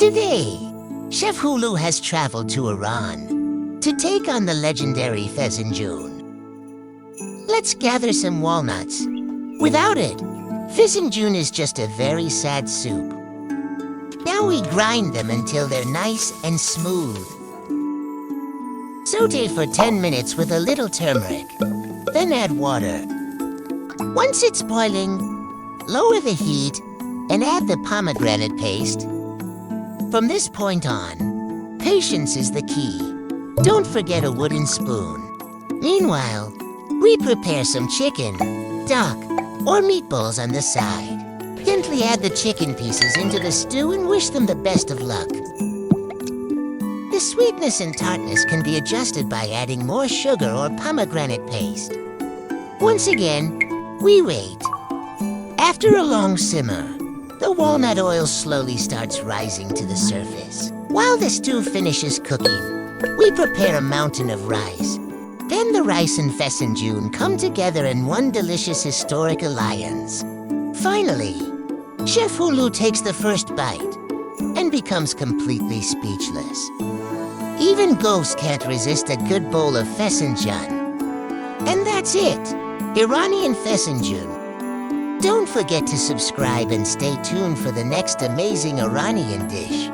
Today, Chef HooLou has traveled to Iran to take on the legendary Fesenjan. Let's gather some walnuts. Without it, Fesenjan is just a very sad soup. Now we grind them until they're nice and smooth. Saute for 10 minutes with a little turmeric, then add water. Once it's boiling, lower the heat and add the pomegranate paste. From this point on, patience is the key. Don't forget a wooden spoon. Meanwhile, we prepare some chicken, duck, or meatballs on the side. Gently add the chicken pieces into the stew and wish them the best of luck. The sweetness and tartness can be adjusted by adding more sugar or pomegranate paste. Once again, we wait. After a long simmer, the walnut oil slowly starts rising to the surface. While the stew finishes cooking, we prepare a mountain of rice. Then the rice and Fesenjan come together in one delicious historic alliance. Finally, Chef HooLou takes the first bite and becomes completely speechless. Even ghosts can't resist a good bowl of Fesenjan. And that's it, Iranian Fesenjan. Don't forget to subscribe and stay tuned for the next amazing Iranian dish.